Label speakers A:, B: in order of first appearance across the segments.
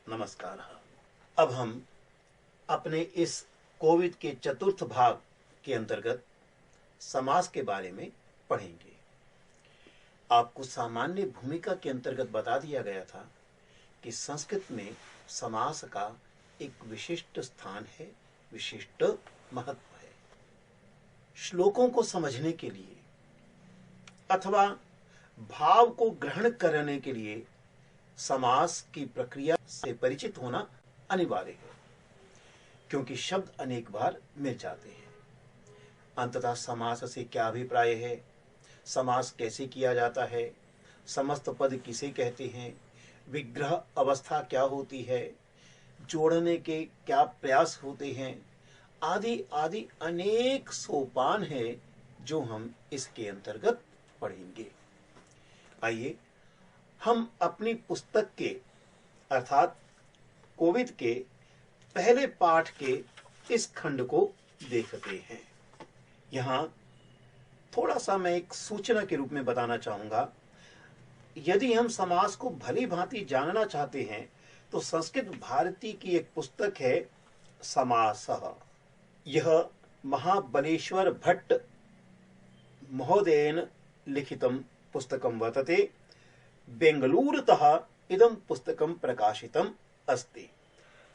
A: नमस्कार। अब हम अपने इस कोविद के चतुर्थ भाग के अंतर्गत समास के बारे में पढ़ेंगे। आपको सामान्य भूमिका के अंतर्गत बता दिया गया था कि संस्कृत में समास का एक विशिष्ट स्थान है, विशिष्ट महत्व है। श्लोकों को समझने के लिए अथवा भाव को ग्रहण करने के लिए समास की प्रक्रिया से परिचित होना अनिवार्य है, क्योंकि शब्द अनेक बार मिल जाते हैं। अंततः समास से क्या अभिप्राय है, समास कैसे किया जाता है, समस्त पद किसे कहते हैं, विग्रह अवस्था क्या होती है, जोड़ने के क्या प्रयास होते हैं, आदि आदि अनेक सोपान है जो हम इसके अंतर्गत पढ़ेंगे। आइए हम अपनी पुस्तक के अर्थात कोविद के पहले पाठ के इस खंड को देखते हैं। यहाँ थोड़ा सा मैं एक सूचना के रूप में बताना चाहूंगा। यदि हम समास को भली भांति जानना चाहते हैं तो संस्कृत भारती की एक पुस्तक है समासः। यह महाबलेश्वर भट्ट महोदयेन लिखितं पुस्तकं वर्तते। बेंगलूरुतः इदं पुस्तकं प्रकाशितम् अस्ति।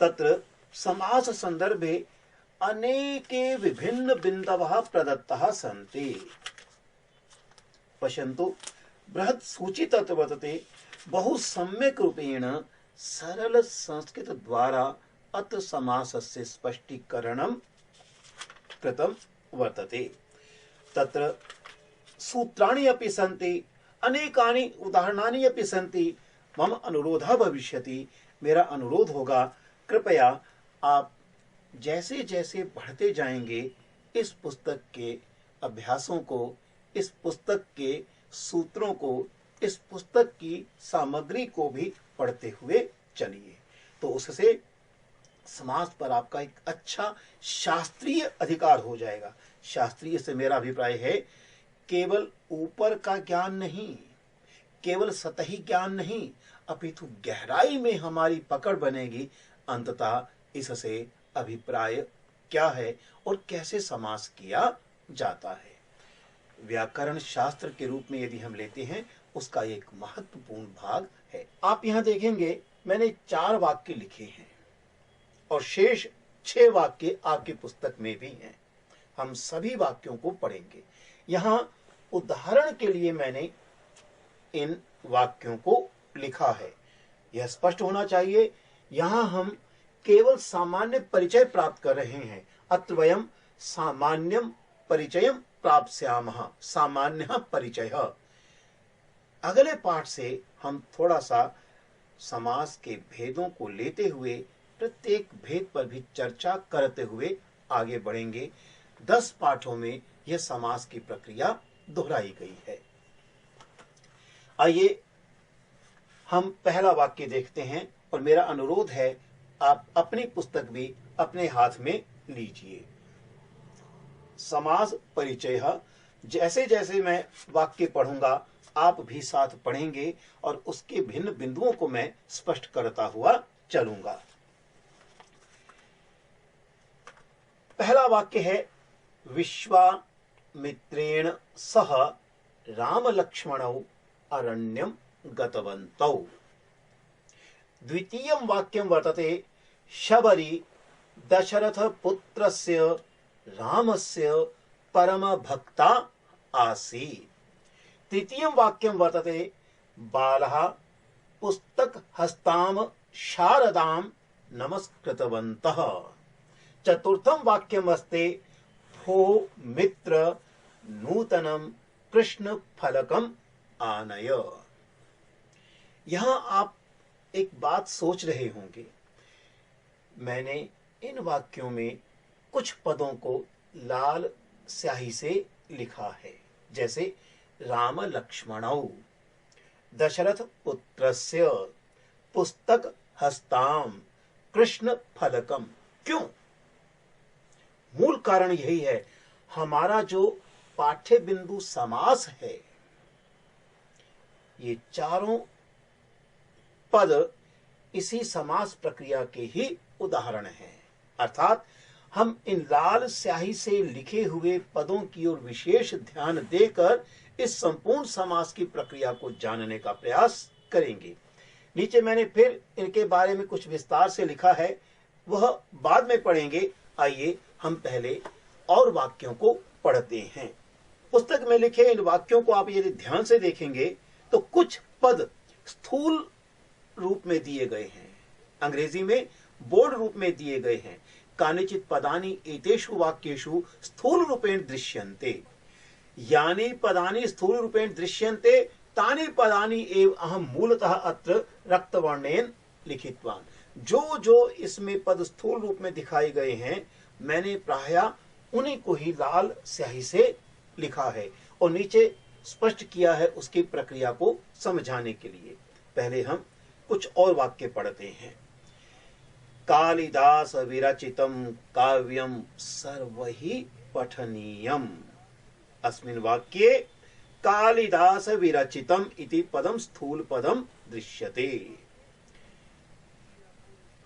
A: तत्र समास संदर्भे अनेके विभिन्न बिन्दवः प्रदत्ताः सन्ति। पश्यन्तु, बृहत् सूची तत्र वर्तते। बहु सम्यक् रूपेण सरल संस्कृत द्वारा अत्र समासस्य स्पष्टीकरणं कृतं वर्तते। तत्र सूत्राणि अपि सन्ति, अनेकानि उदाहरणानि अपि सन्ति। मम अनुरोधः भविष्यति, मेरा अनुरोध होगा, कृपया आप जैसे जैसे पढ़ते जाएंगे इस पुस्तक के अभ्यासों को, इस पुस्तक के सूत्रों को, इस पुस्तक की सामग्री को भी पढ़ते हुए चलिए, तो उससे समास पर आपका एक अच्छा शास्त्रीय अधिकार हो जाएगा। शास्त्रीय से मेरा अभिप्राय है केवल ऊपर का ज्ञान नहीं, केवल सतही ज्ञान नहीं, अपितु गहराई में हमारी पकड़ बनेगी। अंततः इससे अभिप्राय क्या है और कैसे समास किया जाता है, व्याकरण शास्त्र के रूप में यदि हम लेते हैं, उसका एक महत्वपूर्ण भाग है। आप यहां देखेंगे मैंने 4 वाक्य लिखे हैं और शेष 6 वाक्य आपकी पुस्तक में भी हैं। हम सभी वाक्यों को पढ़ेंगे। यहां उदाहरण के लिए मैंने इन वाक्यों को लिखा है, यह स्पष्ट होना चाहिए। यहां हम केवल सामान्य परिचय प्राप्त कर रहे हैं। अत्र वयम सामान्यम परिचयम प्राप्स्यामः, सामान्य परिचय। अगले पाठ से हम थोड़ा सा समास के भेदों को लेते हुए प्रत्येक भेद पर भी चर्चा करते हुए आगे बढ़ेंगे। 10 पाठों में यह समास की प्रक्रिया दोहराई गई है। आइए हम पहला वाक्य देखते हैं और मेरा अनुरोध है आप अपनी पुस्तक भी अपने हाथ में लीजिए। समास परिचय। जैसे जैसे मैं वाक्य पढ़ूंगा आप भी साथ पढ़ेंगे और उसके भिन्न बिंदुओं को मैं स्पष्ट करता हुआ चलूंगा। पहला वाक्य है विश्वामित्रेण सह राम लक्ष्मणौ अरण्यं गतवन्तौ। द्वितीयं वाक्यं वर्तते शबरी दशरथ पुत्रस्य रामस्य परम भक्ता आसीत्। तृतीयं वाक्यं वर्तते बालः पुस्तक हस्तां शारदां नमस्कृतवन्तः। चतुर्थं वाक्यम् अस्ति भो मित्र नूतनं कृष्ण फलकम आनय। यहां आप एक बात सोच रहे होंगे, मैंने इन वाक्यों में कुछ पदों को लाल स्याही से लिखा है, जैसे राम लक्ष्मणौ, दशरथ पुत्रस्य, पुस्तक हस्ताम, कृष्ण फलकम। क्यों? मूल कारण यही है, हमारा जो पाठ्य बिंदु समास है, ये चारों पद इसी समास प्रक्रिया के ही उदाहरण हैं। अर्थात हम इन लाल स्याही से लिखे हुए पदों की ओर विशेष ध्यान देकर इस संपूर्ण समास की प्रक्रिया को जानने का प्रयास करेंगे। नीचे मैंने फिर इनके बारे में कुछ विस्तार से लिखा है, वह बाद में पढ़ेंगे। आइए हम पहले और वाक्यों को पढ़ते हैं। पुस्तक में लिखे इन वाक्यों को आप यदि ध्यान से देखेंगे तो कुछ पद स्थूल रूप में दिए गए हैं, अंग्रेजी में बोल्ड रूप में दिए गए हैं। कानिचित पदानि एतेषु वाक्येषु स्थूल रूपेण दृश्यन्ते, यानि पदानि स्थूल रूपेण दृश्यन्ते तानि पदानि एव अहम मूलतः अत्र रक्तवर्णेन लिखितवान। जो जो इसमें पद स्थूल रूप में दिखाए गए हैं, मैंने प्रायः उन्हीं को ही लाल स्याही से लिखा है और नीचे स्पष्ट किया है उसकी प्रक्रिया को समझाने के लिए। पहले हम कुछ और वाक्य पढ़ते हैं। कालिदास विरचितम काव्यम सर्वहि पठनीयम। अस्मिन् वाक्ये कालिदास विरचितम इति पदम स्थूल पदम दृश्यते।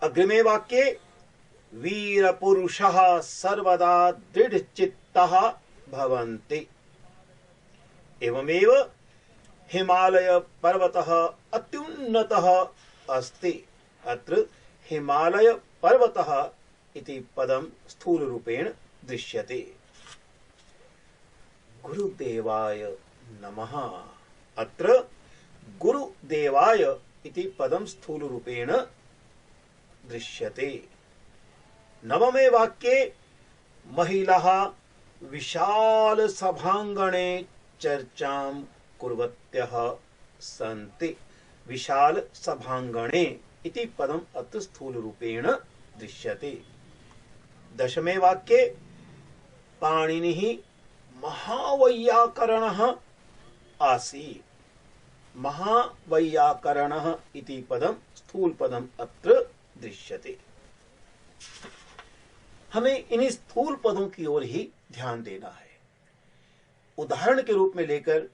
A: अग्रिमे वाक्ये वीर पुरुषः सर्वदा दृढ़चित्तः भवन्ति। एवमेव हिमालय पर्वतः अत्युन्नतः अस्ति। अत्र हिमालय पर्वतः इति पदम स्थूल रूपेण दृश्यते। गुरुदेवाय नमः। अत्र गुरुदेवाय इति पदम स्थूल रूपेण दृश्यते। नवमे वाक्ये महिलाः विशाल सभांगणे चर्चां कुर्वत्यः सन्ति। विशाल सभांगणे इति पदम अत्र स्थूल रूपेण दृश्यते। दशमे वाक्ये पाणिनिः महावैयाकरणः आसीत्। महावैयाकरणः इति पदम स्थूल पदम अत्र दृश्यते। हमें इन्हीं स्थूल पदों की ओर ही ध्यान देना है। उदाहरण के रूप में लेकर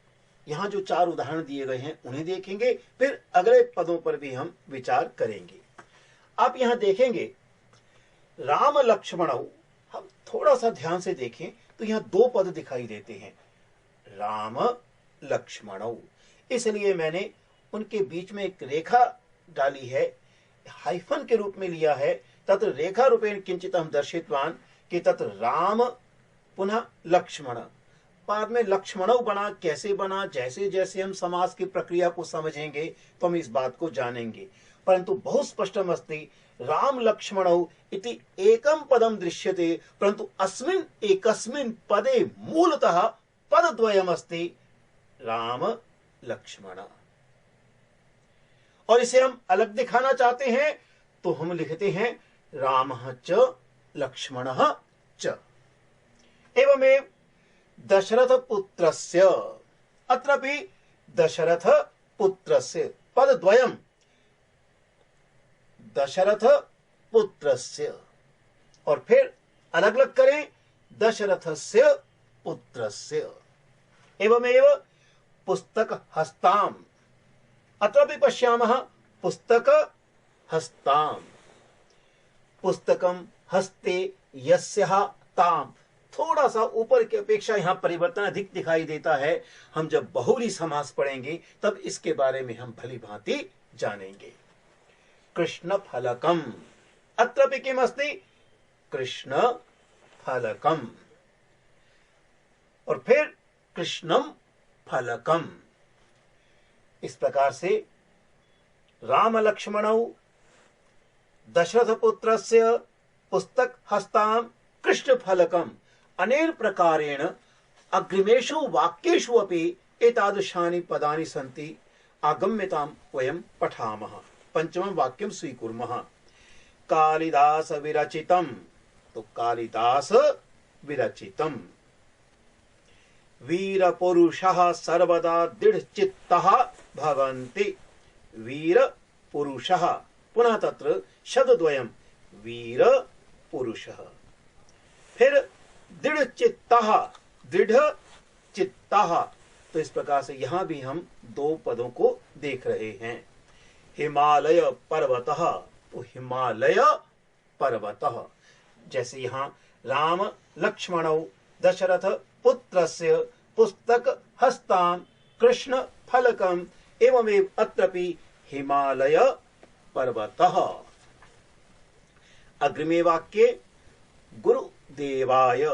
A: यहां जो 4 उदाहरण दिए गए हैं उन्हें देखेंगे, फिर अगले पदों पर भी हम विचार करेंगे। आप यहां देखेंगे राम लक्ष्मणौ, हम थोड़ा सा ध्यान से देखें तो यहां 2 पद दिखाई देते हैं, राम लक्ष्मणौ। इसलिए मैंने उनके बीच में एक रेखा डाली है, हाइफन के रूप में लिया है। तत्र रेखा रूपेण किंचित हम दर्शितवान कि तत्र राम पुनः लक्ष्मण, बाद में लक्ष्मणौ बना। कैसे बना, जैसे जैसे हम समास की प्रक्रिया को समझेंगे तो हम इस बात को जानेंगे, परंतु बहुत स्पष्टम अस्ति राम लक्ष्मणौ इति एकम पदम दृश्यते, परंतु अस्मिन् एकस्मिन् पदे मूलतः पदद्वयम अस्ति राम लक्ष्मण। और इसे हम अलग दिखाना चाहते हैं तो हम लिखते हैं रामः च लक्ष्मणः च। एवमेव दशरथ पुत्रस्य, अत्रापि दशरथ पुत्रस्य पदद्वयम् दशरथ पुत्रस्य, और फिर अलग अलग करें दशरथस्य पुत्रस्य। एवमेव पुस्तक हस्ताम, अत्रापि पश्यामः पुस्तक हस्ताम। पुस्तकम हस्ते यस्यः ताम, थोड़ा सा ऊपर की अपेक्षा यहां परिवर्तन अधिक दिखाई देता है। हम जब बहुव्रीहि समास पढ़ेंगे तब इसके बारे में हम भली भांति जानेंगे। कृष्ण फलकम, अत्रापि किम अस्ति कृष्ण फलकम, और फिर कृष्णम फलकम। इस प्रकार से राम लक्ष्मणौ दशरथ पुत्रस्य पुस्तक हस्ताम कृष्ण फलकम अनेन प्रकारेण अग्रिमेषु वाक्येषु अपि एतादृशानि पदानि सन्ति। आगम्यतां वयं पठामः। पंचमं वाक्यं स्वीकुर्मः। कालिदास विरचितम, तो कालिदास विरचितम। वीर पुरुषः सर्वदा दृढ़चित्तः भवन्ति। वीर पुरुषः, पुनः तत्र शब्दद्वयं वीर पुरुषः। फिर दृढ़ चित्तः, दृढ़ चित्तः, तो इस प्रकार से यहां भी हम 2 पदों को देख रहे हैं। हिमालय पर्वतः, तो हिमालय पर्वतः। जैसे यहाँ राम लक्ष्मणौ दशरथ पुत्रस्य पुस्तक हस्तां कृष्ण फलकम एवमेव अत्रपि हिमालय पर्वतः। अग्रिमे वाक्ये गुरुदेवाय,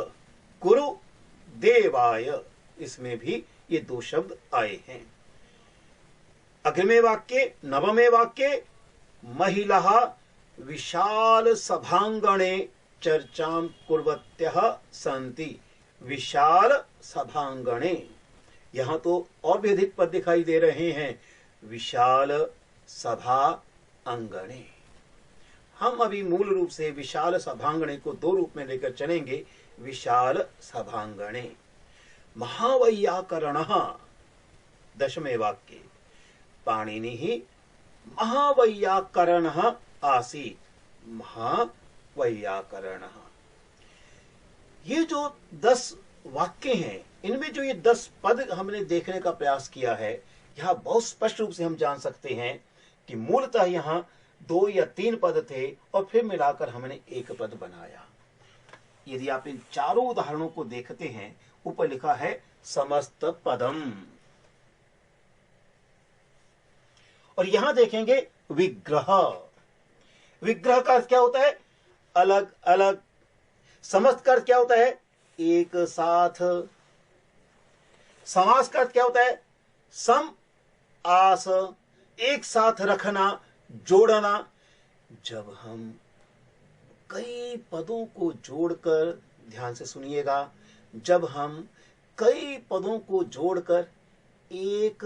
A: गुरुदेवाय, इसमें भी ये दो शब्द आए हैं। अग्रिमे वाक्ये नवमे वाक्ये महिलाः विशाल सभांगणे चर्चां कुर्वत्यः सन्ति। विशाल सभांगणे, यहां तो और भी अधिक पद दिखाई दे रहे हैं। विशाल सभा अंगणे, हम अभी मूल रूप से विशाल सभांगणे को दो रूप में लेकर चलेंगे। विशाल सभांगणे महावैयाकरणः, दशमे वाक्ये पाणिनिः महावैयाकरणः आसीत्। महावैयाकरणः, ये जो 10 वाक्य हैं, इनमें जो ये 10 पद हमने देखने का प्रयास किया है, यह बहुत स्पष्ट रूप से हम जान सकते हैं कि मूलतः यहाँ 2 या 3 पद थे और फिर मिलाकर हमने एक पद बनाया। यदि आप इन चारों उदाहरणों को देखते हैं, ऊपर लिखा है समस्त पदम, और यहां देखेंगे विग्रह। विग्रह का अर्थ क्या होता है? अलग अलग। समस्त का अर्थ क्या होता है? एक साथ। समास का अर्थ क्या होता है? सम आस, एक साथ रखना, जोड़ना। जब हम कई पदों को जोड़कर, ध्यान से सुनिएगा, जब हम कई पदों को जोड़कर एक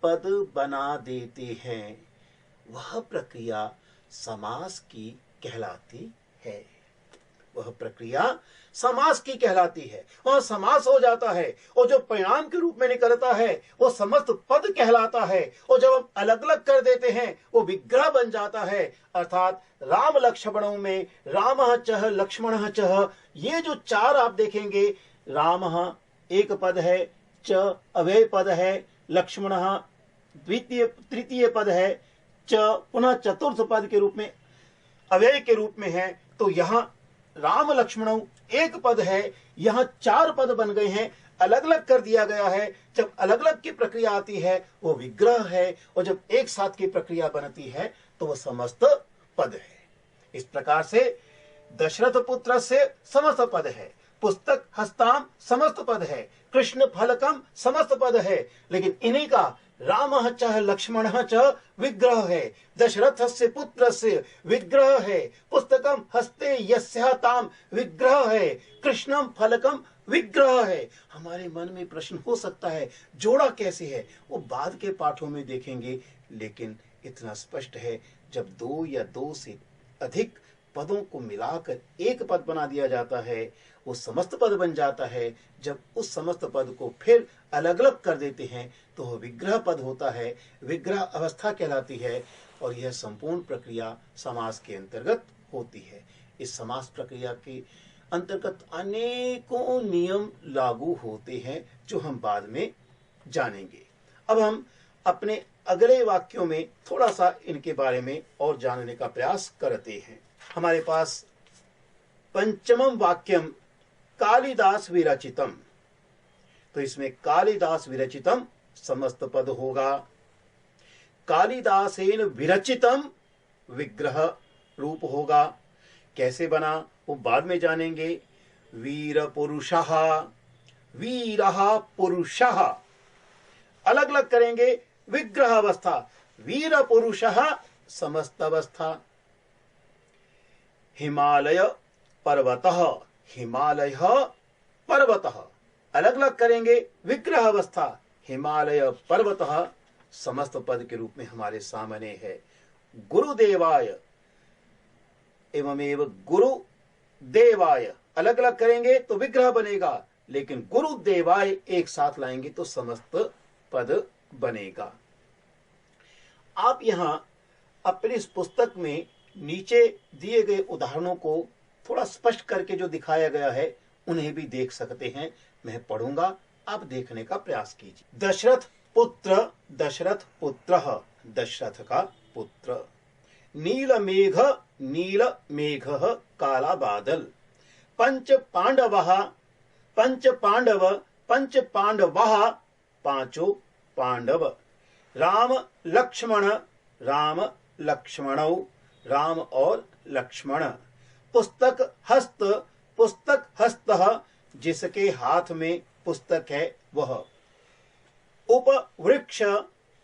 A: पद बना देते हैं, वह प्रक्रिया समास की कहलाती है। वह प्रक्रिया समास की कहलाती है। वह समास हो जाता है और जो परिणाम के रूप में निकलता है वो समस्त पद कहलाता है। और जब हम अलग अलग कर देते हैं वो विग्रह बन जाता है। अर्थात राम लक्ष्मणों में रामः चः लक्ष्मणः चः, ये जो 4 आप देखेंगे, रामः एक पद है, च अव्यय पद है, लक्ष्मणः तृतीय पद है, च पुनः चतुर्थ पद के रूप में अव्यय के रूप में है। तो यहाँ राम लक्ष्मणों एक पद है, यहाँ 4 पद बन गए हैं, अलग अलग कर दिया गया है। जब अलग अलग की प्रक्रिया आती है वो विग्रह है, और जब एक साथ की प्रक्रिया बनती है तो वह समस्त पद है। इस प्रकार से दशरथ पुत्र से समस्त पद है, पुस्तक हस्ताम समस्त पद है, कृष्ण फलकम समस्त पद है। लेकिन इन्हीं का रामः चः लक्ष्मणः च विग्रह है, दशरथस्य पुत्रस्य विग्रह है, पुस्तकम हस्ते यस्याः ताम विग्रह है, कृष्णम फलकम विग्रह है। हमारे मन में प्रश्न हो सकता है जोड़ा कैसे है, वो बाद के पाठों में देखेंगे। लेकिन इतना स्पष्ट है, जब 2 या 2 से अधिक पदों को मिलाकर एक पद बना दिया जाता है वो समस्त पद बन जाता है। जब उस समस्त पद को फिर अलग अलग कर देते हैं तो वह विग्रह पद होता है, विग्रह अवस्था कहलाती है। और यह संपूर्ण प्रक्रिया समास के अंतर्गत होती है। इस समास प्रक्रिया के अंतर्गत अनेकों नियम लागू होते हैं जो हम बाद में जानेंगे। अब हम अपने अगले वाक्यों में थोड़ा सा इनके बारे में और जानने का प्रयास करते हैं। हमारे पास पंचमम वाक्यम कालिदास विरचितम, तो इसमें कालिदास विरचितम समस्त पद होगा। कालिदासेन विरचितम विग्रह रूप होगा। कैसे बना वो बाद में जानेंगे। वीर पुरुषः, वीरः पुरुषः, अलग अलग करेंगे। विग्रह अवस्था, वीर पुरुषः समस्त अवस्था। हिमालय पर्वतः, हिमालय पर्वतः, अलग अलग करेंगे। विग्रह अवस्था, हिमालय पर्वतः समस्त पद के रूप में हमारे सामने है। गुरुदेवाय एवमेव गुरुदेवाय, अलग अलग करेंगे तो विग्रह बनेगा, लेकिन गुरुदेवाय एक साथ लाएंगे तो समस्त पद बनेगा। आप यहां अपनी इस पुस्तक में नीचे दिए गए उदाहरणों को थोड़ा स्पष्ट करके जो दिखाया गया है उन्हें भी देख सकते हैं। मैं पढ़ूंगा, आप देखने का प्रयास कीजिए। दशरथ पुत्र, दशरथ पुत्रः, दशरथ का पुत्र। नील मेघ काला बादल। पंच पांडव पांचों पांडव। राम लक्ष्मणौ राम और लक्ष्मण। पुस्तक हस्त जिसके हाथ में पुस्तक है वह।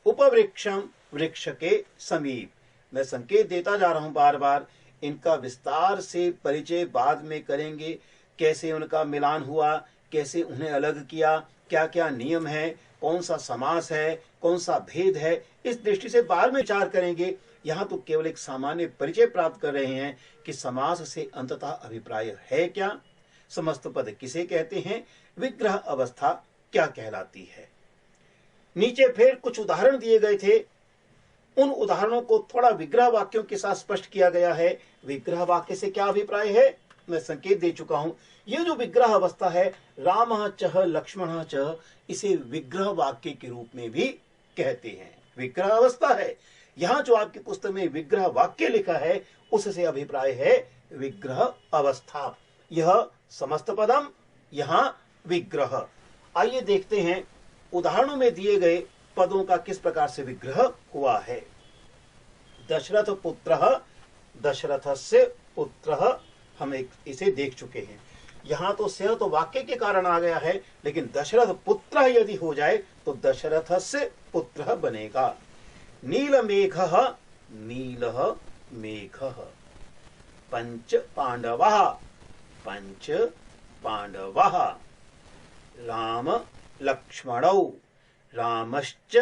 A: उपवृक्षम वृक्ष के समीप। मैं संकेत देता जा रहा हूं बार बार, इनका विस्तार से परिचय बाद में करेंगे। कैसे उनका मिलान हुआ, कैसे उन्हें अलग किया, क्या क्या नियम है, कौन सा समास है, कौन सा भेद है, इस दृष्टि से बाद में विचार करेंगे। यहाँ तो केवल एक सामान्य परिचय प्राप्त कर रहे हैं कि समास से अंततः अभिप्राय है क्या, समस्त पद किसे कहते हैं, विग्रह अवस्था क्या कहलाती है। नीचे फिर कुछ उदाहरण दिए गए थे, उन उदाहरणों को थोड़ा विग्रह वाक्यों के साथ स्पष्ट किया गया है। विग्रह वाक्य से क्या अभिप्राय है मैं संकेत दे चुका हूं। ये जो विग्रह अवस्था है, रामः चः लक्ष्मणः च, इसे विग्रह वाक्य के रूप में भी कहते हैं। विग्रह अवस्था है। यहाँ जो आपकी पुस्तक में विग्रह वाक्य लिखा है उससे अभिप्राय है विग्रह अवस्था। यह समस्त पदम, यहाँ विग्रह। आइए देखते हैं उदाहरणों में दिए गए पदों का किस प्रकार से विग्रह हुआ है। दशरथ पुत्रः, दशरथस्य पुत्रः, हम इसे देख चुके हैं। यहाँ तो से तो वाक्य के कारण आ गया है, लेकिन दशरथ पुत्र यदि हो जाए तो दशरथस्य पुत्रः बनेगा। नीलमेघः, नीलः मेघः। पंच पांडवः। राम लक्ष्मणौ, रामश्च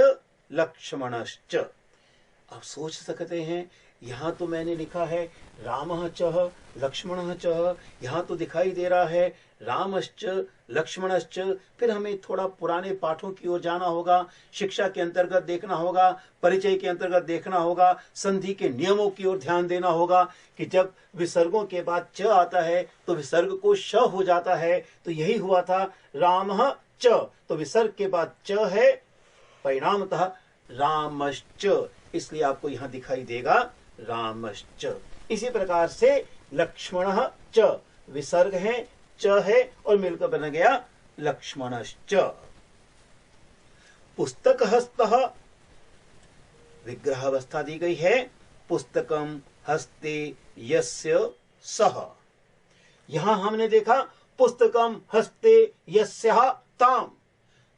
A: लक्ष्मणश्च। अब सोच सकते हैं, यहाँ तो मैंने लिखा है रामः चः लक्ष्मणः चः, यहाँ तो दिखाई दे रहा है रामश्च लक्ष्मणश्च। फिर हमें थोड़ा पुराने पाठों की ओर जाना होगा, शिक्षा के अंतर्गत देखना होगा, परिचय के अंतर्गत देखना होगा, संधि के नियमों की ओर ध्यान देना होगा कि जब विसर्गों के बाद च आता है तो विसर्ग को श हो जाता है। तो यही हुआ था, रामः च तो विसर्ग के बाद च है, परिणामतः रामश्च, इसलिए आपको यहां दिखाई देगा रामश्च। इसी प्रकार से लक्ष्मणः च, विसर्ग है, च है और मिलकर बन गया लक्ष्मणश्च। पुस्तक हस्तः, विग्रह अवस्था दी गई है। पुस्तकम हस्ते यस्य सः। यहां हमने देखा पुस्तकम हस्ते यस्यः ताम।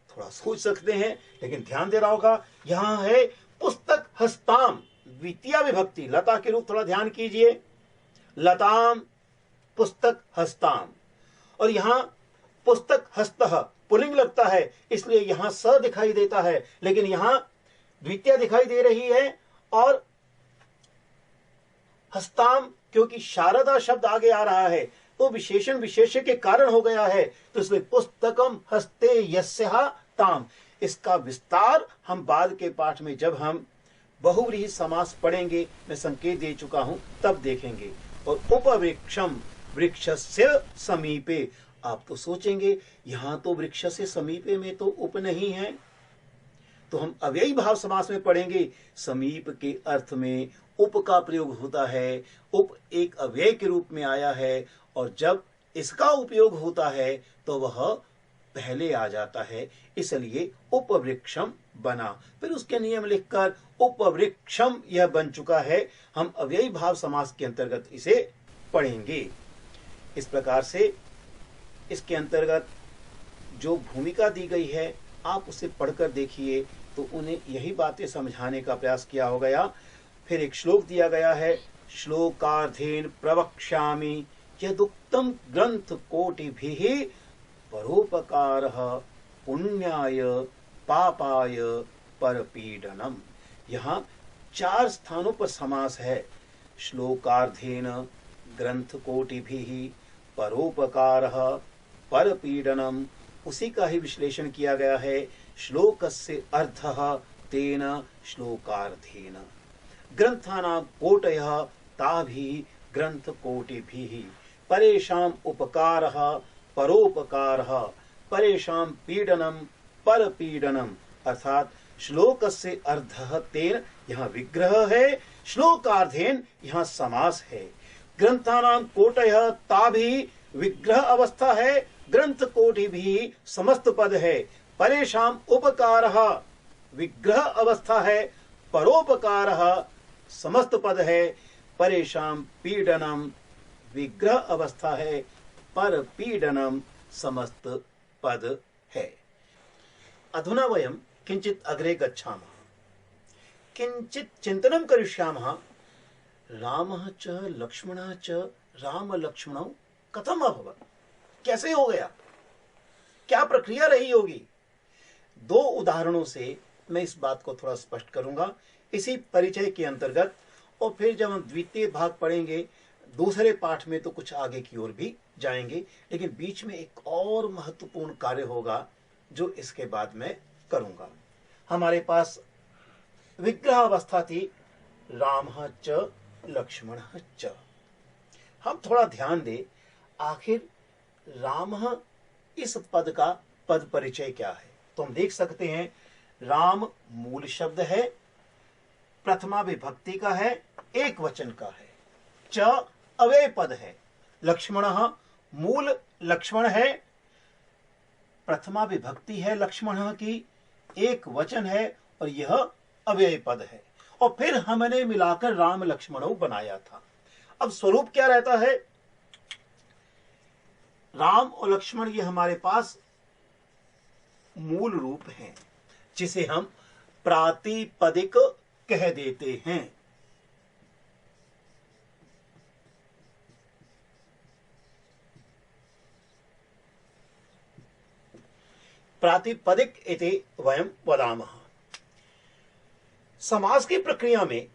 A: थोड़ा सोच सकते हैं, लेकिन ध्यान दे रहा होगा, यहां है पुस्तक हस्ताम, द्वितीय विभक्ति, लता के रूप थोड़ा ध्यान कीजिए। लताम पुस्तक हस्ताम, और यहां पुस्तक हस्तः पुल्लिंग लगता है, इसलिए यहां स दिखाई देता है, लेकिन यहां द्वितीय दिखाई दे रही है। और हस्ताम, क्योंकि शारदा शब्द आगे आ रहा है तो विशेषण विशेष्य के कारण हो गया है, तो इसलिए पुस्तकम हस्ते यस्यः ताम। इसका विस्तार हम बाद के पाठ में जब हम बहुव्रीहि समास पढ़ेंगे, मैं संकेत दे चुका हूं, तब देखेंगे। और उपवृक्षम वृक्षस्य समीपे, आप तो सोचेंगे यहां तो वृक्ष से समीपे में तो उप नहीं है, तो हम अव्ययी भाव समास में पढ़ेंगे। समीप के अर्थ में उप का प्रयोग होता है, उप एक अव्यय के रूप में आया है, और जब इसका उपयोग होता है तो वह पहले आ जाता है, इसलिए उपवृक्षम बना। फिर उसके नियम लिखकर उपवृक्षम यह बन चुका है। हम अव्ययी भाव समास के अंतर्गत इसे पढ़ेंगे। इस प्रकार से इसके अंतर्गत जो भूमिका दी गई है आप उसे पढ़कर देखिए, तो उन्हें यही बातें समझाने का प्रयास किया हो गया। फिर एक श्लोक दिया गया है, श्लोकार्धेन प्रवक्ष्यामि यदुक्तम ग्रंथ कोटिभिः परोपकारः पुण्याय पापाय परपीडनम। यहाँ 4 स्थानों पर समास है। श्लोकार्धेन ग्रंथ कोटिभिः परोपकारः परपीडनम, उसी का ही विश्लेषण किया गया है। श्लोकस्य अर्थः तेन श्लोकार्धेन। ग्रंथानां कोटयः ताभिः ग्रंथ कोटिभिः। परेषाम् उपकारः परोपकारः, परेषां पीडनम परपीडनम, अर्थात श्लोक से अर्धः तेन, यहाँ विग्रह है, श्लोकार्धेन यहाँ समास है। ग्रंथानाम कोटयः ताभि विग्रह अवस्था है, ग्रंथ कोटि भी समस्त पद है। परेशाम उपकारः विग्रह अवस्था है, परोपकारः समस्त पद है। परेशाम पीडनम विग्रह अवस्था है, पर पीडनम समस्त पद है। अधुना वयं किंचित अग्रे गच्छामः, किंचित चिंतनं करिष्यामः। रामः च लक्ष्मणः च राम लक्ष्मणौ कथम अभवत्, कैसे हो गया, क्या प्रक्रिया रही होगी। दो उदाहरणों से मैं इस बात को थोड़ा स्पष्ट करूंगा इसी परिचय के अंतर्गत, और फिर जब हम द्वितीय भाग पढ़ेंगे दूसरे पाठ में तो कुछ आगे की ओर भी जाएंगे, लेकिन बीच में एक और महत्वपूर्ण कार्य होगा जो इसके बाद मैं करूंगा। हमारे पास विग्रह अवस्था थी, रामः च लक्ष्मणः च। हम थोड़ा ध्यान दें, आखिर रामः इस पद का पद परिचय क्या है। तो हम देख सकते हैं राम मूल शब्द है, प्रथमा विभक्ति का है, एक वचन का है। च अव्यय पद है। लक्ष्मणः मूल लक्ष्मण है, प्रथमा विभक्ति है लक्ष्मणः की, एक वचन है और यह अव्यय पद है। और फिर हमने मिलाकर राम लक्ष्मणौ बनाया था। अब स्वरूप क्या रहता है, राम और लक्ष्मण ये हमारे पास मूल रूप हैं, जिसे हम प्रातिपदिक कह देते हैं। प्रातिपदिक इति वयं वदामः। समास की प्रक्रिया में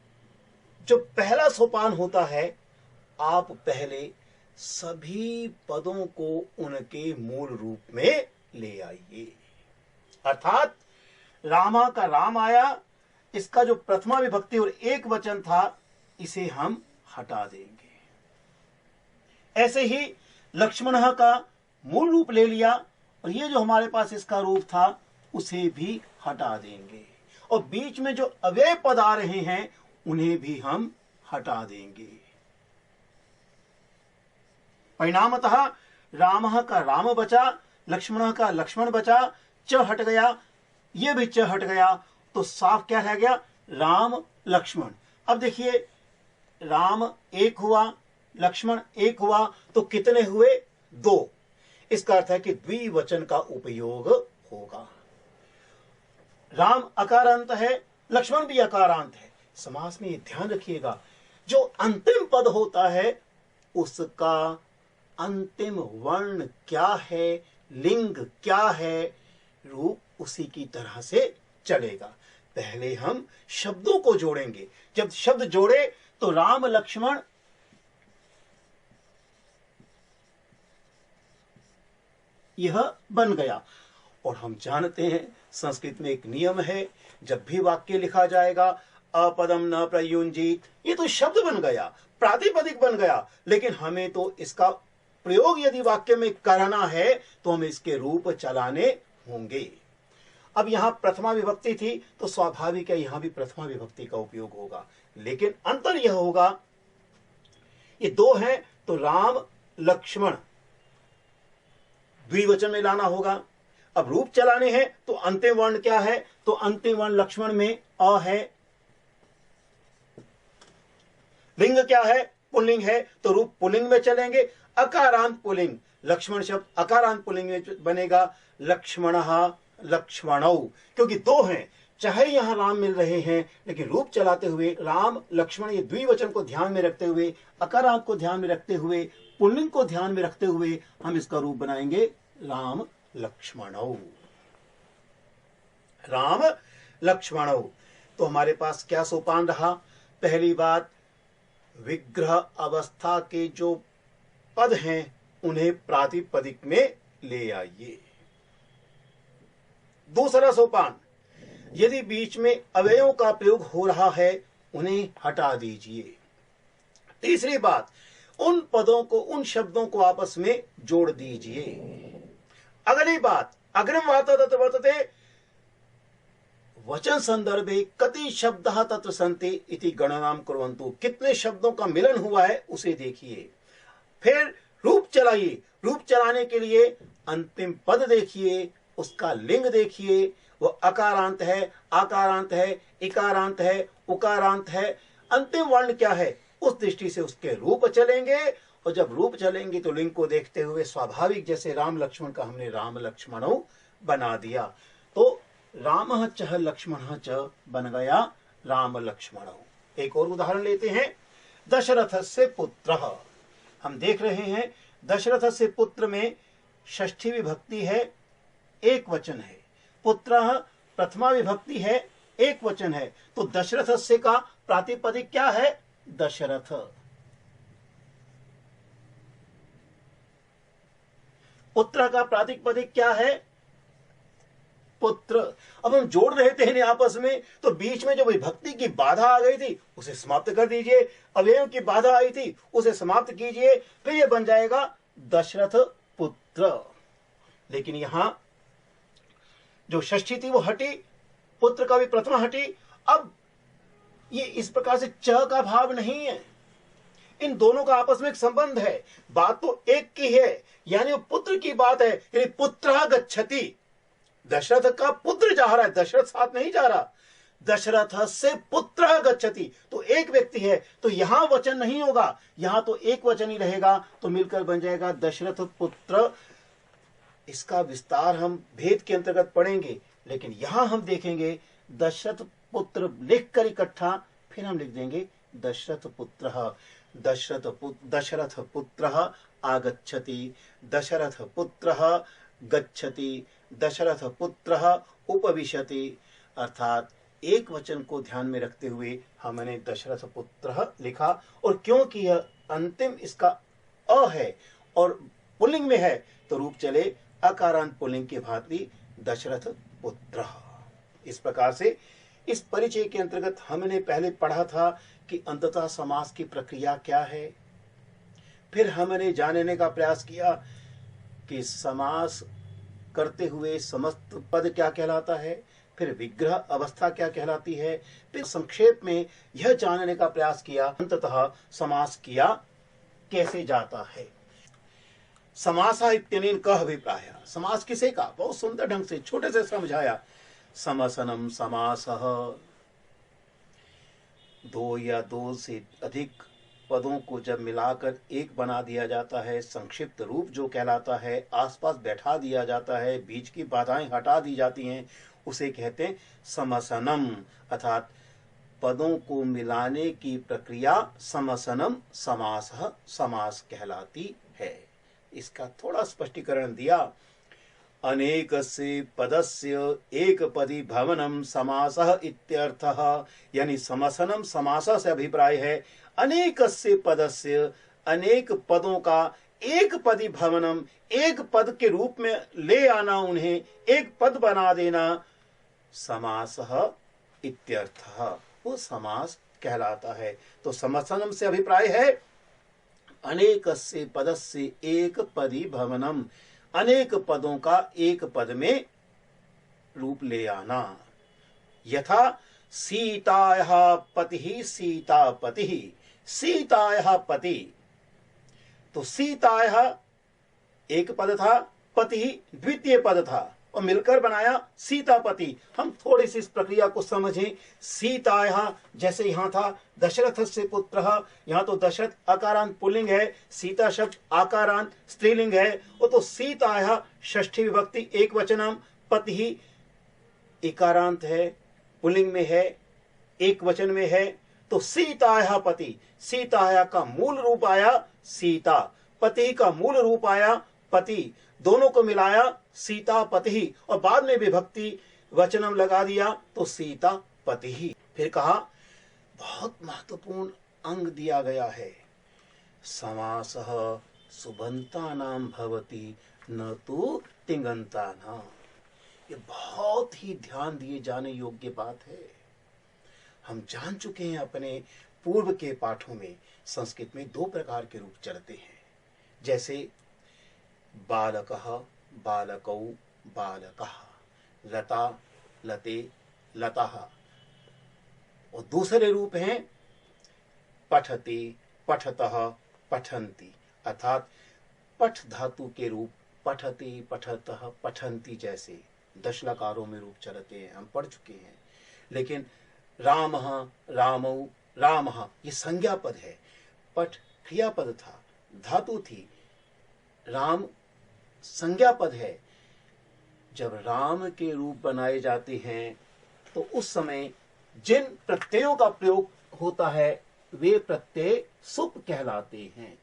A: जो पहला सोपान होता है, आप पहले सभी पदों को उनके मूल रूप में ले आइए। अर्थात रामा का राम आया, इसका जो प्रथमा विभक्ति और एक वचन था इसे हम हटा देंगे। ऐसे ही लक्ष्मण का मूल रूप ले लिया और ये जो हमारे पास इसका रूप था उसे भी हटा देंगे, और बीच में जो अव्यय पद आ रहे हैं उन्हें भी हम हटा देंगे। परिणामतः रामः का राम बचा, लक्ष्मण का लक्ष्मण बचा, च हट गया, ये भी च हट गया, तो साफ क्या रह गया, राम लक्ष्मण। अब देखिए, राम एक हुआ, लक्ष्मण एक हुआ, तो कितने हुए, दो। इसका अर्थ है कि द्विवचन का उपयोग होगा। राम अकारांत है, लक्ष्मण भी अकारांत है। समास में ये ध्यान रखिएगा, जो अंतिम पद होता है उसका अंतिम वर्ण क्या है, लिंग क्या है, रूप उसी की तरह से चलेगा। पहले हम शब्दों को जोड़ेंगे, जब शब्द जोड़े तो राम लक्ष्मण यह बन गया। और हम जानते हैं संस्कृत में एक नियम है, जब भी वाक्य लिखा जाएगा अपदम न प्रयुंजीत, ये तो शब्द बन गया, प्रातिपदिक बन गया, लेकिन हमें तो इसका प्रयोग यदि वाक्य में करना है तो हमें इसके रूप चलाने होंगे। अब यहां प्रथमा विभक्ति थी तो स्वाभाविक है यहां भी प्रथमा विभक्ति का उपयोग होगा, लेकिन अंतर यह होगा, ये दो हैं तो राम लक्ष्मण द्विवचन में लाना होगा। अब रूप चलाने हैं तो अंतिम वर्ण क्या है, तो अंतिम वर्ण लक्ष्मण में अ है, लिंग क्या है, पुल्लिंग है, तो रूप पुल्लिंग में चलेंगे। अकारांत पुल्लिंग, लक्ष्मण शब्द अकारांत पुल्लिंग में बनेगा, लक्ष्मणः लक्ष्मणौ, क्योंकि दो हैं, चाहे यहां राम मिल रहे हैं लेकिन रूप चलाते हुए राम लक्ष्मण ये द्विवचन को ध्यान में रखते हुए, अकारांत को ध्यान में रखते हुए, पुल्लिंग को ध्यान में रखते हुए हम इसका रूप बनाएंगे राम लक्ष्मणौ, राम लक्ष्मणौ। तो हमारे पास क्या सोपान रहा, पहली बात विग्रह अवस्था के जो पद हैं उन्हें प्रातिपदिक में ले आइए। दूसरा सोपान, यदि बीच में अवयवों का प्रयोग हो रहा है उन्हें हटा दीजिए। तीसरी बात, उन पदों को, उन शब्दों को आपस में जोड़ दीजिए। अगली बात, अग्रिम वार्ता वर्तते, वचन संदर्भे कति शब्दः तत्र सन्ति इति गणनाम कुर्वन्तु। कितने शब्दों का मिलन हुआ है उसे देखिए। फिर रूप चलाइए, रूप चलाने के लिए अंतिम पद देखिए, उसका लिंग देखिए, वो अकारांत है, आकारांत है, इकारांत है, उकारांत है, अंतिम वर्ण क्या है, उस दृष्टि से उसके रूप चलेंगे। और जब रूप चलेंगे तो लिंग को देखते हुए स्वाभाविक, जैसे राम लक्ष्मण का हमने राम लक्ष्मणौ बना दिया, तो रामः चः लक्ष्मणः च बन गया राम लक्ष्मणौ। एक और उदाहरण लेते हैं, दशरथस्य पुत्रः। हम देख रहे हैं दशरथस्य पुत्र में षष्ठी विभक्ति है, एक वचन है, पुत्रः प्रथमा विभक्ति है, एक वचन है, तो दशरथस्य का प्रातिपदिक क्या है, दशरथ। पुत्र का प्रातिपदिक क्या है, पुत्र। अब हम जोड़ रहे थे आपस में, तो बीच में जो विभक्ति की बाधा आ गई थी उसे समाप्त कर दीजिए, अवयव की बाधा आई थी उसे समाप्त कीजिए, फिर ये बन जाएगा दशरथ पुत्र। लेकिन यहां जो षष्ठी थी वो हटी, पुत्र का भी प्रथमा हटी। अब ये इस प्रकार से च का भाव नहीं है, इन दोनों का आपस में एक संबंध है, बात तो एक की है, यानी वो पुत्र की बात है। यानी पुत्रः गच्छति, दशरथ का पुत्र जा रहा है, दशरथ साथ नहीं जा रहा, दशरथ से पुत्रः गच्छति, तो एक व्यक्ति है, तो यहां वचन नहीं होगा, यहां तो एक वचन ही रहेगा, तो मिलकर बन जाएगा दशरथ पुत्र। इसका विस्तार हम भेद के अंतर्गत पढ़ेंगे, लेकिन यहां हम देखेंगे दशरथ पुत्र लिखकर इकट्ठा, फिर हम लिख देंगे दशरथ पुत्रः। दशरथ पुत्रः आगच्छति, दशरथ पुत्रः गच्छति, दशरथ पुत्रः उपविशति। अर्थात एक वचन को ध्यान में रखते हुए हमने दशरथ पुत्रः लिखा, और क्योंकि यह अंतिम इसका अ है और पुल्लिंग में है, तो रूप चले अकारांत पुल्लिंग की भांति दशरथ पुत्रः। इस प्रकार से इस परिचय के अंतर्गत हमने पहले पढ़ा था कि अंततः समास की प्रक्रिया क्या है। फिर हमने जानने का प्रयास किया कि समास करते हुए समस्त पद क्या कहलाता है, फिर विग्रह अवस्था क्या कहलाती है, फिर संक्षेप में यह जानने का प्रयास किया अंततः समास किया कैसे जाता है। समासः इत्यनेन कः अभिप्रायः, समास किसे का, बहुत सुंदर ढंग से छोटे से समझाया। समसनम समासः, दो या दो से अधिक पदों को जब मिलाकर एक बना दिया जाता है, संक्षिप्त रूप जो कहलाता है, आसपास बैठा दिया जाता है, बीच की बाधाएं हटा दी जाती हैं, उसे कहते हैं समसनम। अर्थात पदों को मिलाने की प्रक्रिया समसनम समासः समास कहलाती है। इसका थोड़ा स्पष्टीकरण दिया। अनेकस्य पदस्य एकपदी भवनम समासः इत्यर्थः, यानी समसनम समासः से अभिप्राय है अनेकस्य पदस्य, अनेक पदों का एक पदी भवनम, एक पद के रूप में ले आना, उन्हें एक पद बना देना, समासः इत्यर्थः, वो समास कहलाता है। तो समसनम से अभिप्राय है अनेकस्य पदस्य एक पदी भवनम, अनेक पदों का एक पद में रूप ले आना। यथा सीतायाः पतिः सीतापतिः, सीतायाः पति, तो सीतायाः एक पद था, पति द्वितीय पद था, और मिलकर बनाया सीतापति। हम थोड़ी सी इस प्रक्रिया को समझें। सीतायाः जैसे यहाँ था दशरथ से पुत्रः, यहाँ तो दशरथ अकारांत पुल्लिंग है, सीता शब्द आकारांत स्त्रीलिंग है, वो तो सीतायाः षष्ठी विभक्ति एक वचनम, पति इकारांत है, पुल्लिंग में है, एक वचन में है, तो सीतायाः पति, सीतायाः का मूल रूप आया सीता, पति का मूल रूप आया पति, दोनों को मिलाया सीता पति, और बाद में विभक्ति वचनम लगा दिया तो सीता पति। फिर कहा बहुत महत्वपूर्ण अंग दिया गया है, समासः सुबंतानां भवति न तो तिङन्तानां। ये बहुत ही ध्यान दिए जाने योग्य बात है। हम जान चुके हैं अपने पूर्व के पाठों में संस्कृत में दो प्रकार के रूप चलते हैं, जैसे बालकः, बालकौ, बालकः, लता, लते, लताः। और दूसरे रूप हैं पठति, पठतः, पठन्ति, अर्थात पठ धातु के रूप पठति, पठतः, पठन्ति जैसे 10 लकारों में रूप चलते हैं, हम पढ़ चुके हैं। लेकिन रामः, रामौ, रामः ये संज्ञा पद है, पठ क्रियापद था, धातु थी, राम संज्ञा पद है। जब राम के रूप बनाए जाते हैं तो उस समय जिन प्रत्ययों का प्रयोग होता है वे प्रत्यय सुप कहलाते हैं।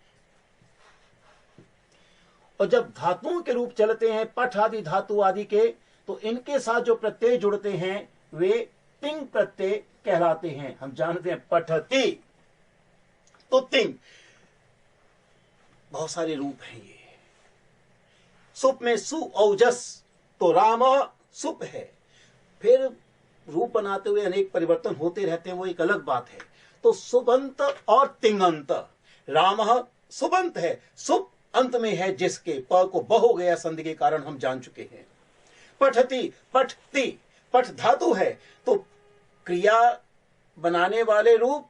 A: और जब धातुओं के रूप चलते हैं पठ आदि धातु आदि के, तो इनके साथ जो प्रत्यय जुड़ते हैं वे तिंग प्रत्यय कहलाते हैं। हम जानते हैं पठति तो तिंग, बहुत सारे रूप हैं ये। सुप में सु औजस, तो राम सुप है। फिर रूप बनाते हुए अनेक परिवर्तन होते रहते हैं, वो एक अलग बात है। तो सुबंत और तिंगंत, राम सुबंत है, सुप अंत में है जिसके, प को ब हो गया संधि के कारण, हम जान चुके हैं। पठति, पठति, पठ धातु है, तो क्रिया बनाने वाले रूप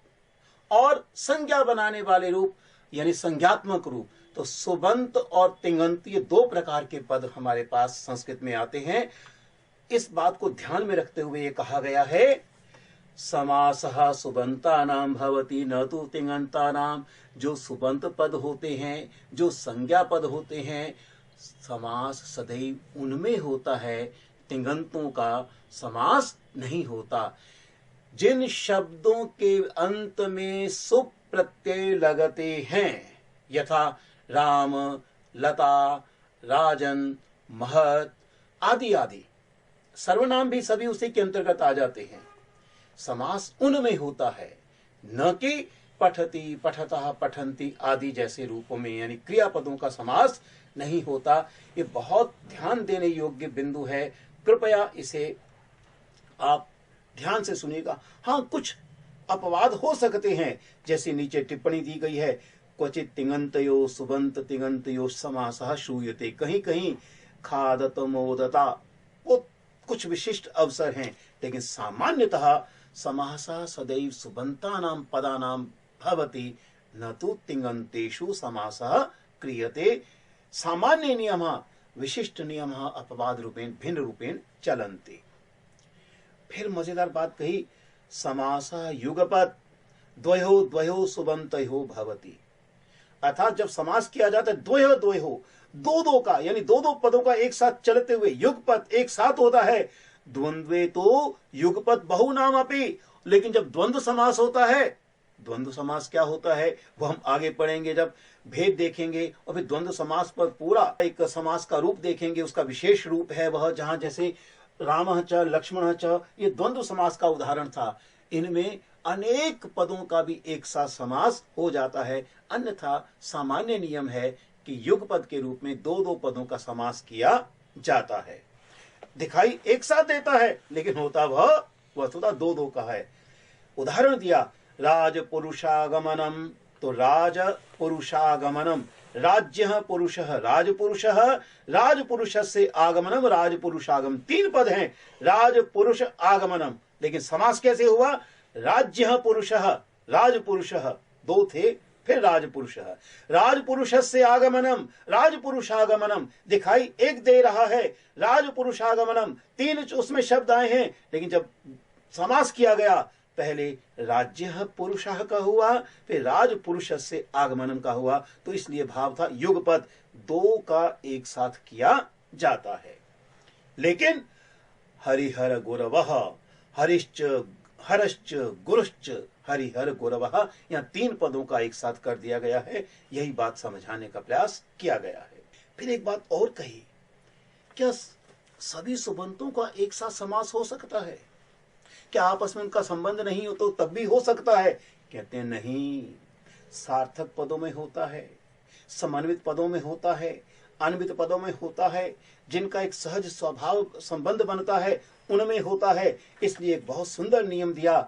A: और संज्ञा बनाने वाले रूप यानी संज्ञात्मक रूप। तो सुबंत और तिंगंत ये 2 प्रकार के पद हमारे पास संस्कृत में आते हैं। इस बात को ध्यान में रखते हुए ये कहा गया है समासः सुबंतानां भवति न तु तिङन्तानां। जो सुबंत पद होते हैं, जो संज्ञा पद होते हैं, समास सदैव उनमें होता है, तिङन्तों का समास नहीं होता। जिन शब्दों के अंत में सुप प्रत्यय लगते हैं, यथा राम, लता, राजन, महत आदि आदि, सर्वनाम भी सभी उसी के अंतर्गत आ जाते हैं। समास उनमें होता है, न कि पठति, पठतः, पठन्ति आदि जैसे रूपों में, यानी क्रियापदों का समास नहीं होता। ये बहुत ध्यान देने योग्य बिंदु है, कृपया इसे आप ध्यान से सुनिएगा। हाँ, कुछ अपवाद हो सकते हैं, जैसे नीचे टिप्पणी दी गई है, क्वचित तिङन्तयो सुबंत तिङन्तयो समासः श्रूयते। कहीं कहीं खादत मोदता, वो कुछ विशिष्ट अवसर हैं, लेकिन सामान्यतः समासः सदैव सुबंतानां पदानां भवति न तु तिङन्तेषु समासः क्रियते। सामान्य नियमः विशिष्ट नियमः अपवाद रूपेण भिन्न रूपेण चलन्ति। फिर मजेदार बात कही, समासः युगपत् द्वयोः द्वयोः सुबन्तयोः भवति। अर्थात जब समास किया जाता है द्वयोः द्वयोः, 2-2 का, यानी 2-2 पदों का एक साथ चलते हुए युगपत एक साथ होता है। द्वंद्वे तो युगपत बहुनाम अपि, लेकिन जब द्वंद्व समास होता है, द्वंद्व समास क्या होता है वो हम आगे पढ़ेंगे, जब भेद देखेंगे। और फिर द्वंद्व समास पर पूरा एक समास का रूप देखेंगे, उसका विशेष रूप है वह, जहां जैसे रामः च लक्ष्मणः च, ये द्वंद्व समास का उदाहरण था। इनमें अनेक पदों का भी एक साथ समास हो जाता है। अन्यथा सामान्य नियम है कि युगपद के रूप में 2-2 पदों का समास किया जाता है। दिखाई एक साथ देता है, लेकिन होता वह वस्तुतः 2-2 का है। उदाहरण दिया, राजपुरुषागमनम, तो राजपुरुषागमनम, राज्यः पुरुषः राजपुरुषः, राजपुरुषस्य आगमनम राजपुरुषागम, 3 पद हैं, राजपुरुष आगमनम। लेकिन समास कैसे हुआ, राज्यः पुरुषः राजपुरुषः, 2 थे, फिर राजपुरुषः, राजपुरुषस्य आगमनम राजपुरुषागमनम, दिखाई एक दे रहा है, राजपुरुषागमनम, 3 उसमें शब्द आए हैं, लेकिन जब समास किया गया पहले राज्यः पुरुषः का हुआ, फिर राजपुरुषस्य आगमनम का हुआ। तो इसलिए भाव था युगपद 2 का एक साथ किया जाता है। लेकिन हरिहर गुरवः, हरिश्च हरश्च गुरुश्च हरिहर गुरवः, यहाँ 3 पदों का एक साथ कर दिया गया है। यही बात समझाने का प्रयास किया गया है। फिर एक बात और कही, क्या सभी सुबंतों का एक साथ समास हो सकता है? क्या आपस में उनका संबंध नहीं हो तो तब भी हो सकता है? कहते हैं नहीं, सार्थक पदों में होता है, समन्वित पदों में होता है, अन्वित पदों में होता है, जिनका एक सहज स्वभाव संबंध बनता है उनमें होता है। इसलिए एक बहुत सुंदर नियम दिया,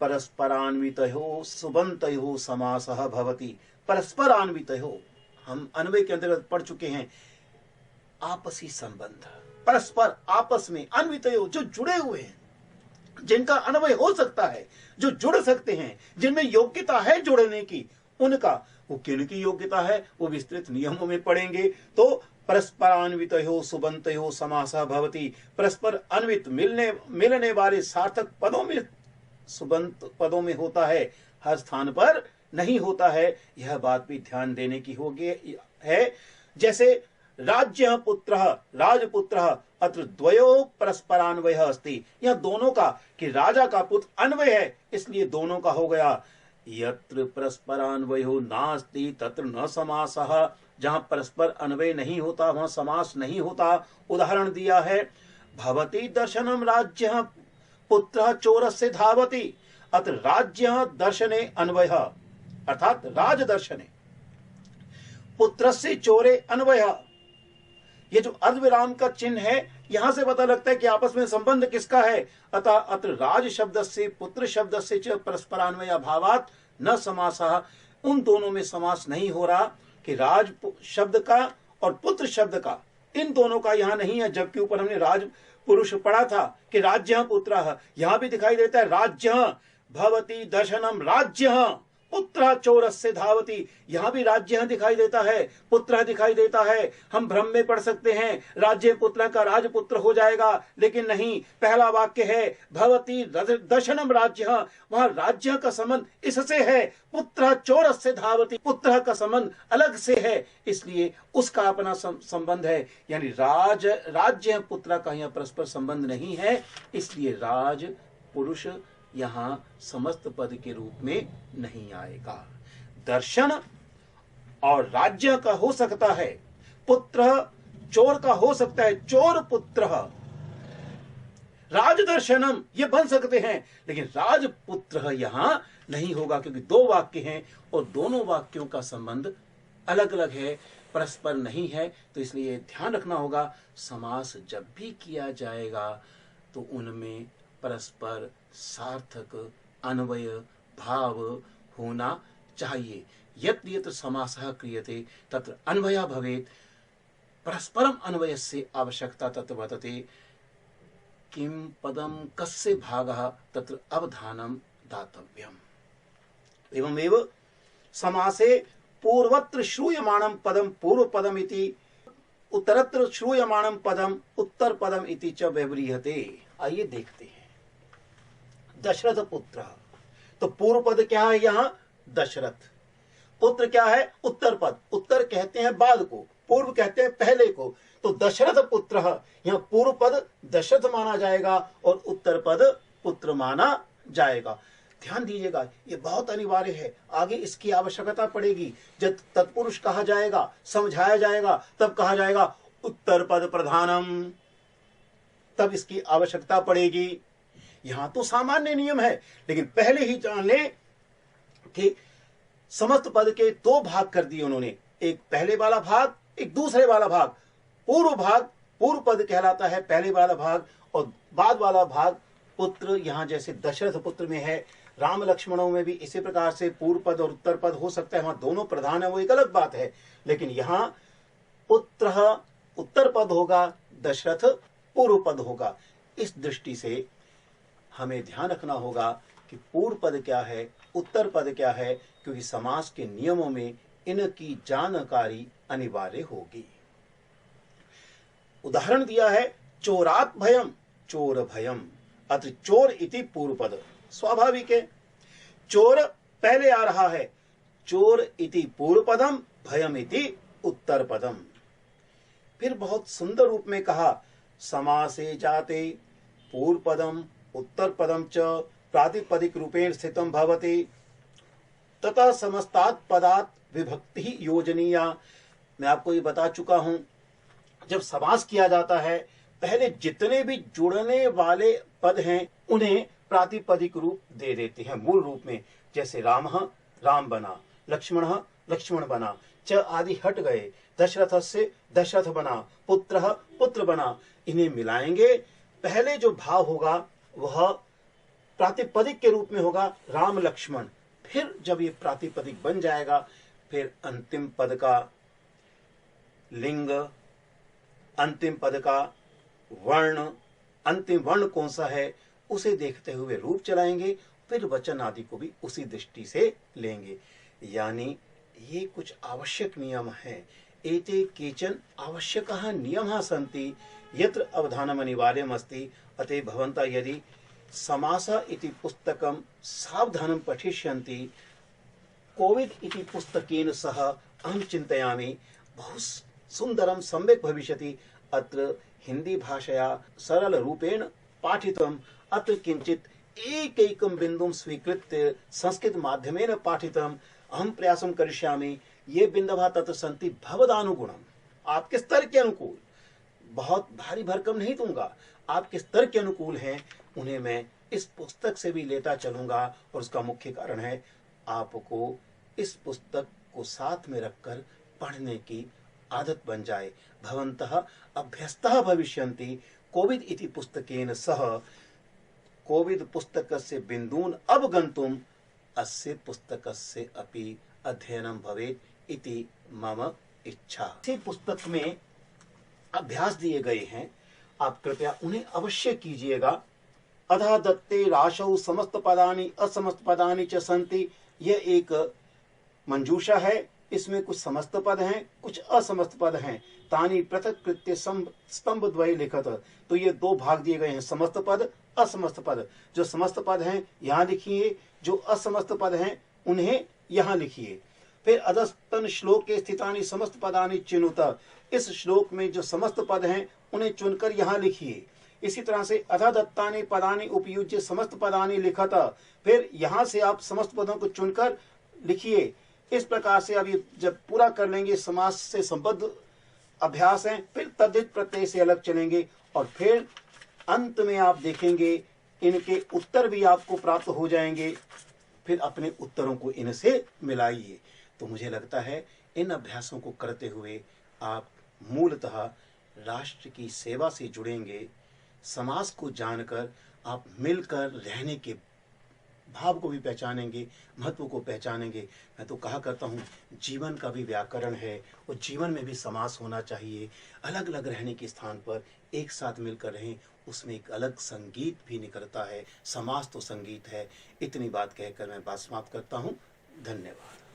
A: परस्परान्वितयोः सुबन्तयोः समासः भवति। परस्परान्वितयोः, हम अन्वय के अंतर्गत पढ़ चुके हैं, आपसी संबंध, परस्पर आपस में, अन्वितयोः जो जुड़े हुए हैं, जिनका अन्वय हो सकता है, जो जुड़ सकते हैं, जिनमें योग्यता है जुड़ने की, उनका वो किन की योग्यता है वो विस्तृत नियमों में पढ़ेंगे। तो परस्परान्वितयो सुबन्तयो समासः भवति, परस्पर अन्वित मिलने वाले सार्थक पदों में सुबंत पदों में होता है, हर स्थान पर नहीं होता है। यह बात भी ध्यान देने की होगी है। जैसे राज्य पुत्र राजपुत्र अत्र द्वयो परस्परान्वयः अस्ति, यह दोनों का कि राजा का पुत्र अन्वय है, इसलिए दोनों का हो गया। यत्र परस्परान्वयो नास्ति तत्र न समासः, जहां परस्पर अन्वय नहीं होता वहां समास नहीं होता। उदाहरण दिया है, भवति दर्शनम राज्य पुत्र चोरस्य धावति, अत्र राज्य दर्शने अन्वयः, अर्थात राज दर्शने पुत्रस्य चोरे अन्वयः। ये जो अर्धविराम का चिन्ह है, यहां से पता लगता है कि आपस में संबंध किसका है। अतः अत्र राज शब्द से पुत्र शब्द से च परस्परान्वय अभावात न समासः, उन दोनों में समास नहीं हो रहा कि राज शब्द का और पुत्र शब्द का, इन दोनों का यहां नहीं है। जबकि ऊपर हमने राज पुरुष पढ़ा था कि राज्य पुत्र, यहां भी दिखाई देता है राज्य भवति दर्शनम राज्य पुत्र चोरस्य धावति, यहां भी राज्य दिखाई देता है, पुत्र दिखाई देता है। हम भ्रम में पढ़ सकते हैं राज्य पुत्र का राजपुत्र हो जाएगा, लेकिन नहीं, पहला वाक्य है भवति दर्शनम राज्य, वहां राज्य का संबंध इससे है, पुत्र चोरस्य धावति पुत्र का संबंध अलग से है, इसलिए उसका अपना संबंध है। यानी राज्य पुत्र का यहां परस्पर संबंध नहीं है, इसलिए राज पुरुष यहां समस्त पद के रूप में नहीं आएगा। दर्शन और राज्य का हो सकता है, पुत्र चोर का हो सकता है, चोर पुत्र राजदर्शनम ये बन सकते हैं, लेकिन राजपुत्र यहां नहीं होगा, क्योंकि दो वाक्य हैं और दोनों वाक्यों का संबंध अलग अलग है, परस्पर नहीं है। तो इसलिए ध्यान रखना होगा, समास जब भी किया जाएगा तो उनमें परस्पर सार्थक अन्वय भाव होना चाहिए। यत्र यत्र समासः क्रियते तत्र अन्वयः भवेत्, परस्परम अन्वयस्य आवश्यकता तत्र वर्तते। किं पदम कस्य भागः तत्र अवधानं दातव्यम्। एवमेव समासे पूर्वत्र श्रूयमाणं पदं पूर्वपदम् इति, उत्तरत्र श्रूयमाणं पदम उत्तर पदम इति च व्यवह्रियते। आइए देखते हैं। दशरथ पुत्र, तो पूर्व पद क्या है यहाँ दशरथ, पुत्र क्या है उत्तर पद। उत्तर कहते हैं बाद को, पूर्व कहते हैं पहले को। तो दशरथ पुत्र, यहाँ पूर्व पद दशरथ माना जाएगा और उत्तर पद पुत्र माना जाएगा। ध्यान दीजिएगा, ये बहुत अनिवार्य है, आगे इसकी आवश्यकता पड़ेगी। जब तत्पुरुष कहा जाएगा, समझाया जाएगा, तब कहा जाएगा उत्तर पद प्रधानम, तब इसकी आवश्यकता पड़ेगी। यहां तो सामान्य नियम है, लेकिन पहले ही जान ले कि समस्त पद के दो भाग कर दिए उन्होंने, एक पहले वाला भाग, एक दूसरे वाला भाग। पूर्व भाग पूर्व पद कहलाता है पहले वाला भाग, और बाद वाला भाग पुत्र। यहां जैसे दशरथ पुत्र में है, राम लक्ष्मणों में भी इसी प्रकार से पूर्व पद और उत्तर पद हो सकता है, वहां दोनों प्रधान है, वो एक अलग बात है। लेकिन यहां पुत्र उत्तर पद होगा, दशरथ पूर्व पद होगा। इस दृष्टि से हमें ध्यान रखना होगा कि पूर्व पद क्या है, उत्तर पद क्या है, क्योंकि समास के नियमों में इनकी जानकारी अनिवार्य होगी। उदाहरण दिया है, चोरात भयम चोर भयम, अत्र चोर इति पूर्व पद। स्वाभाविक है, चोर पहले आ रहा है, चोर इति पूर्व पदम भयम इति उत्तर पदम। फिर बहुत सुंदर रूप में कहा, समासे जाते पूर्व पदम उत्तर पदम च प्रातिपदिक रूपेण स्थितम भवति, तथा समस्तात् पदात् विभक्ति योजनीया। मैं आपको ये बता चुका हूं, जब समास किया जाता है, पहले जितने भी जुड़ने वाले पद हैं उन्हें प्रातिपदिक रूप दे देते हैं मूल रूप में। जैसे राम राम बना, लक्ष्मण लक्ष्मण बना, च आदि हट गए, दशरथ से दशरथ बना, पुत्र पुत्र बना। इन्हें मिलाएंगे, पहले जो भाव होगा वह प्रातिपदिक के रूप में होगा राम लक्ष्मण। फिर जब ये प्रातिपदिक बन जाएगा, फिर अंतिम पद का लिंग, अंतिम पद का वर्ण, अंतिम वर्ण कौन सा है उसे देखते हुए रूप चलाएंगे, फिर वचन आदि को भी उसी दृष्टि से लेंगे। यानी ये कुछ आवश्यक नियम हैं। एते केचन आवश्यकाः नियमाः सन्ति यत्र अवधानम् अनिवार्यम् अस्ति। अतः भवन्तः यदि समास इति पुस्तकं सावधानं पठिष्यन्ति, कोविड इति पुस्तकेन सह अहं चिन्तयामि बहु सुन्दरं सम्यक् भविष्यति। अत्र हिंदी भाषया सरल रूपेण पाठितम्। अत्र किञ्चित् एकैकं बिन्दुं स्वीकृत्य संस्कृत माध्यमेन पाठितम्। अहं प्रयासं करिष्यामि। ये बिन्दवः तत्र सन्ति भवदानुगुणम्, आपके स्तर के अनुकूल। बहुत भारी भरकम नहीं दूंगा, आपके स्तर के अनुकूल हैं, उन्हें मैं इस पुस्तक से भी लेता चलूंगा। और उसका मुख्य कारण है आपको इस पुस्तक को साथ में रखकर पढ़ने की आदत बन जाए। भवन्तः अभ्यस्तः भविष्यन्ति कोविद इति पुस्तकेन सह। कोविद पुस्तकस्य बिन्दून् अवगन्तुम् अस्य पुस्तकस्य अपि अध्ययनं भवेत् इति मम इच्छा। इस पुस्तक में अभ्यास दिए गए हैं, आप कृपया उन्हें अवश्य कीजिएगा। अधः दत्ते राशौ समस्त पदानि असमस्त पदानि च सन्ति। यह एक मंजूषा है, इसमें कुछ समस्त पद हैं, कुछ असमस्त पद हैं। तानि पृथक कृत्य स्तंभ द्वय लिखत। तो ये दो भाग दिए गए हैं, समस्त पद असमस्त पद। जो समस्त पद हैं यहाँ लिखिए, जो असमस्त पद हैं उन्हें यहाँ लिखिए। फिर अधस्तन श्लोक के स्थितानि समस्त पदानि चिनुत। इस श्लोक में जो समस्त पद हैं उन्हें चुनकर यहाँ लिखिए। इसी तरह से अधा दत्तानि पदानि उपयुज्य समस्त पदानि लिखत। फिर यहाँ से आप समस्त पदों को चुनकर लिखिए। इस प्रकार से अभी जब पूरा कर लेंगे, समास से संबद्ध अभ्यास हैं, फिर तद्धित प्रत्यय से अलग चलेंगे और फिर अंत में आप देखेंगे इनके उत्तर भी आपको प्राप्त हो जाएंगे। फिर अपने उत्तरों को इनसे मिलाइए। तो मुझे लगता है इन अभ्यासों को करते हुए आप मूलतः राष्ट्र की सेवा से जुड़ेंगे। समाज को जानकर आप मिलकर रहने के भाव को भी पहचानेंगे, महत्व को पहचानेंगे। मैं तो कहा करता हूँ जीवन का भी व्याकरण है और जीवन में भी समास होना चाहिए। अलग अलग रहने के स्थान पर एक साथ मिलकर रहें, उसमें एक अलग संगीत भी निकलता है। समास तो संगीत है। इतनी बात कहकर मैं बात समाप्त करता हूँ। धन्यवाद।